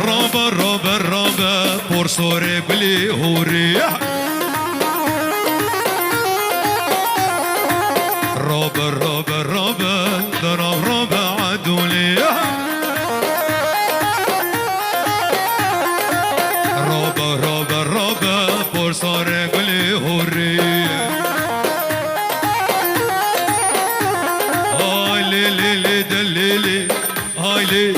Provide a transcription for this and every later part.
رابا رابا رابا بورصوري بلي هوري رابا رابا رابا ضرب رابا عدولي رابا رابا رابا بورصوري بلي هوري هاي لي لي لي دليلي هاي لي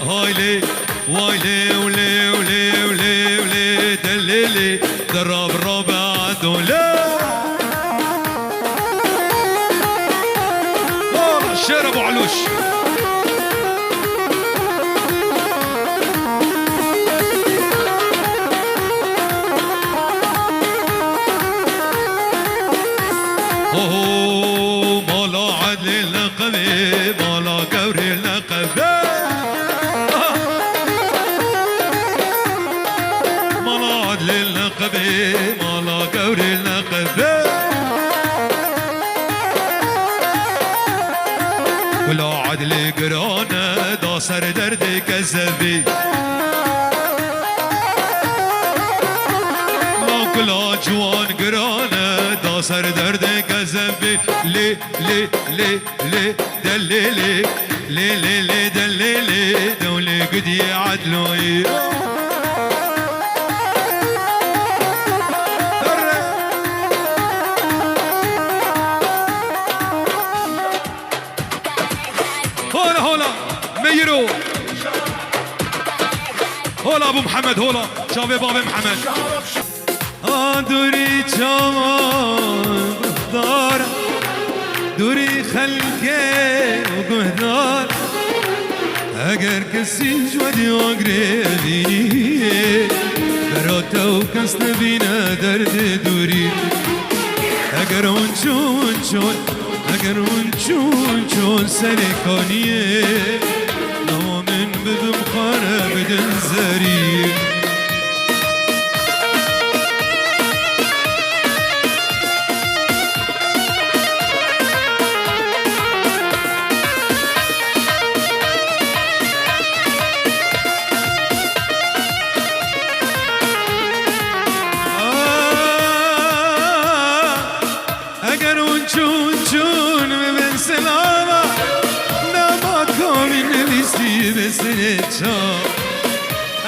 هاي لي وايلي ولي ولي ولي ولي دليلي ضرب ربع عدولي الشير ابو علوش اوه مالا عدل اللقبي مالا قوري اللقبي للنقبي مالا قوري النقبي ولا عدل قرانه داصر دردي كذبي لا كلا جوان قرانه داصر دردي كذبي لي لي لي لي دليلي لي لي لي دليلي دولي قد يعدلوي هولا هولا ميرو هولا ابو محمد هولا شافي بابي محمد دوري جوان دار دوري خلقي وقهدار اگر کسی جودی آگریبینی براتو کس نبینه درد دوری اگر اون چون اگر اون چون سرکانیه نامن بدم خاره بدن زری اگر اون چون ببن سلاما نما کامی نویسی بسنه چا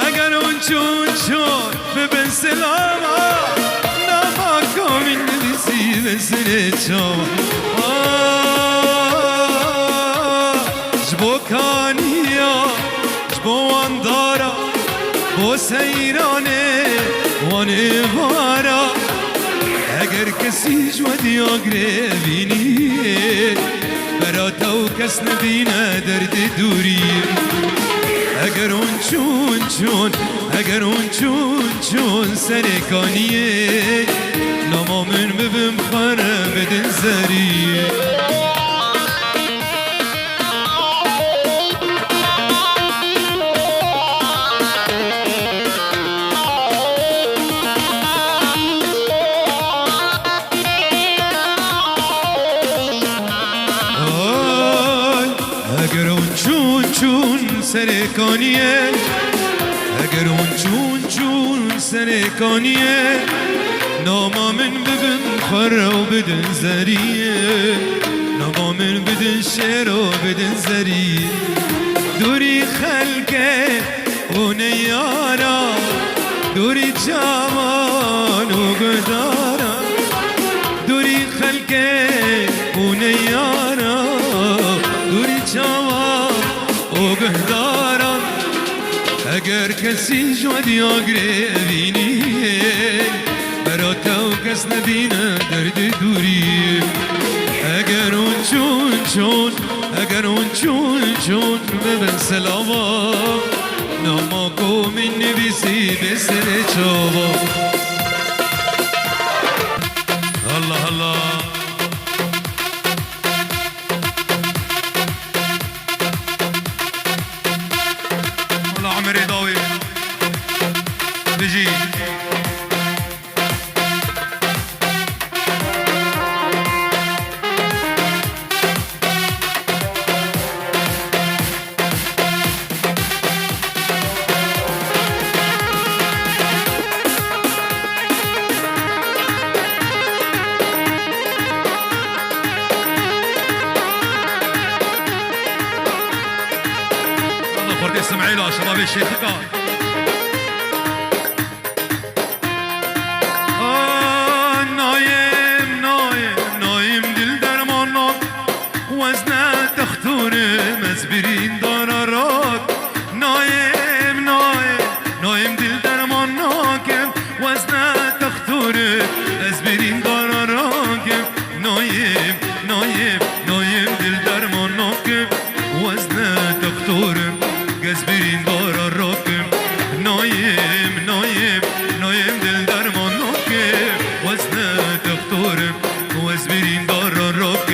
اگر اون چون ببن سلاما نما کامی نویسی بسنه چا جبو کانیا جبو اندارا بو سیرانه وانه وارا اگر کسی جودی آگریبینی براتو کس نبینه درد دوری اگر اون اگر اون چون سرکانیه نامامن ببم خاره بدن زری اگر اون چون سرکانیه اگر اون چون سرکانیه نامامن ببن خره و بدن زریه نامامن بدن شعر و بدن زریه دوری خلقه و نیارا دوری جوان و گدارا دوری خلقه و نیارا دوری جوان و گهداران اگر کسی جودی آگریبینی براتو کس نبینه درد دوری اگر اون اگر اون چون ببن سلاما ناماکو من نویسی بسر چاوا الله الله عمري ضاوي بيجي اسمعي له شباب الشيخ قال نايم نايم نايم دل درمانك وزنه تختور مزبرین دارارات نايم نايم نايم دل درمانك وزنه تختور مزبرین دارارات نايم نايم نايم دل درمانك وزنه تختور مزبرین دارارات نايم نايم نايم دل درمانك وزنه تختور مزبرین دارارات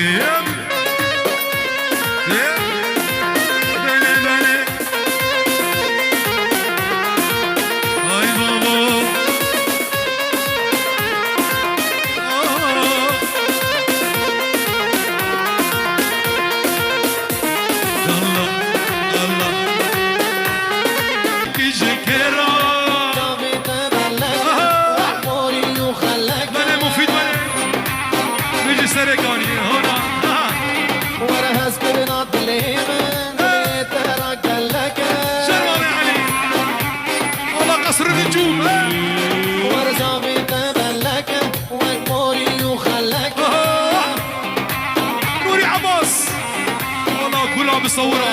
بصورة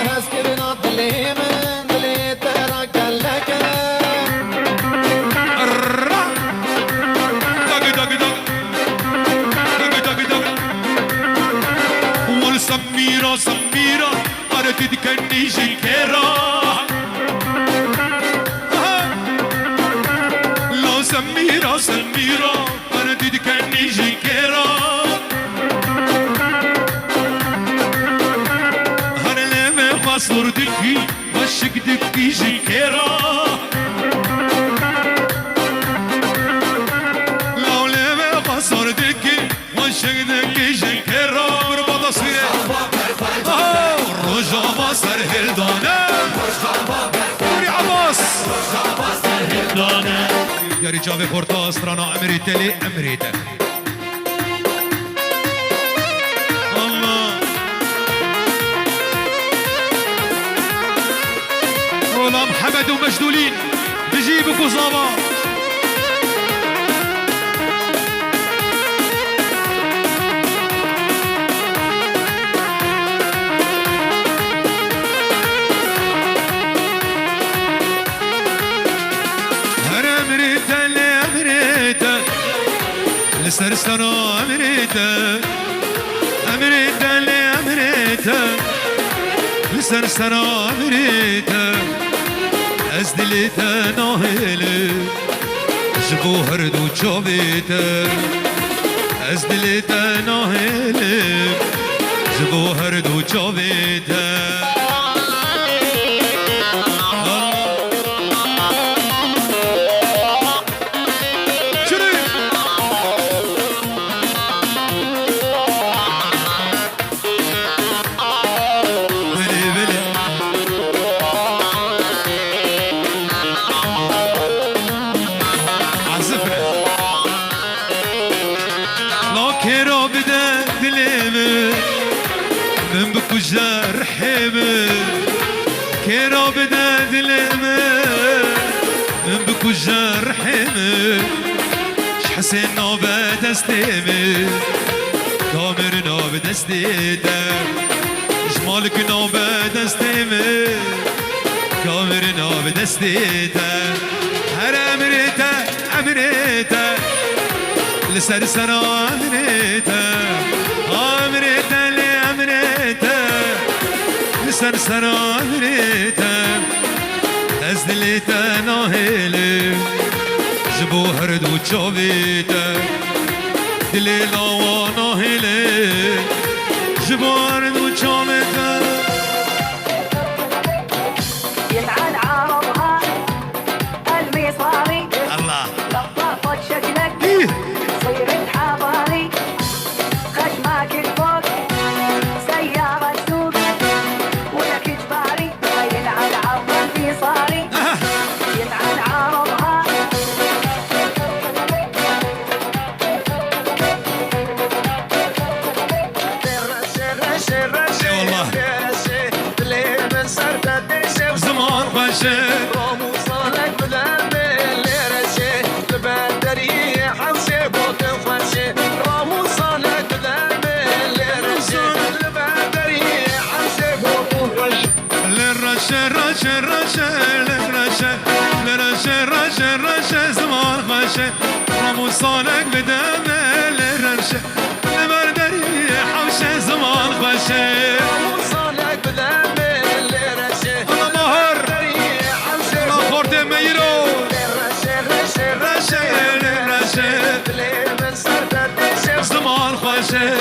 والسميرة سميرة أردت كني شكرا لا سميرة سميرة أردت كني شكرا صور دكي وشك دكي جيكيرا لو لما صور دكي وشك دكي جيكيرا بربط صير رجع مصر هلدانا يوري عباس يا رجال بورتا استرانا امريتا لي امريتا محمد ومجدولين بجيبك وزابا هر امريتا لامريتا لسرسنا امريتا امريتا لامريتا لسرسنا امريتا ازدليتا ناهيلي جبو هردو جابيتا ازدليتا ناهيلي جبو هردو جابيتا كجار حبل كيرو بدا دلمه من بكجار حبل شحسين نوبة دستيمه كامر نوبة دستيده جمالك نوبة دستيمه كامر نوبة دستيده هر امريتا امريتا لسرسنا امريتا امريتا لامريتا سرسرا امريتا ازدليتا ناهيلي جبو هردو جابيتا دليلا وناهيلي جبو هردو جابيتا يلعن عرضها الميصاري الله لطافة شكلك صيرت حضاري خشمك الفوق سيارة سوق ولك اجباري يلعن عرض الميصاري يلعن عرضها سر سر سر خوشه رامو صالك بدمي اللي رشه لبدري حوشه بوت خوشه رامو صالك بدمي اللي رشه لبدري حوشه بوت خوشه للرشه رشه رشه للرشه لرشه رشه رشه زمان خوشه رامو صالك بدمه لرشه لبردري حوشه زمان خوشه رامو صالك بدمي اللي رشه الله مهر حوشه الله خورت ميرو رشه رشه رشه لرشه اللي من سردة زمان خوشه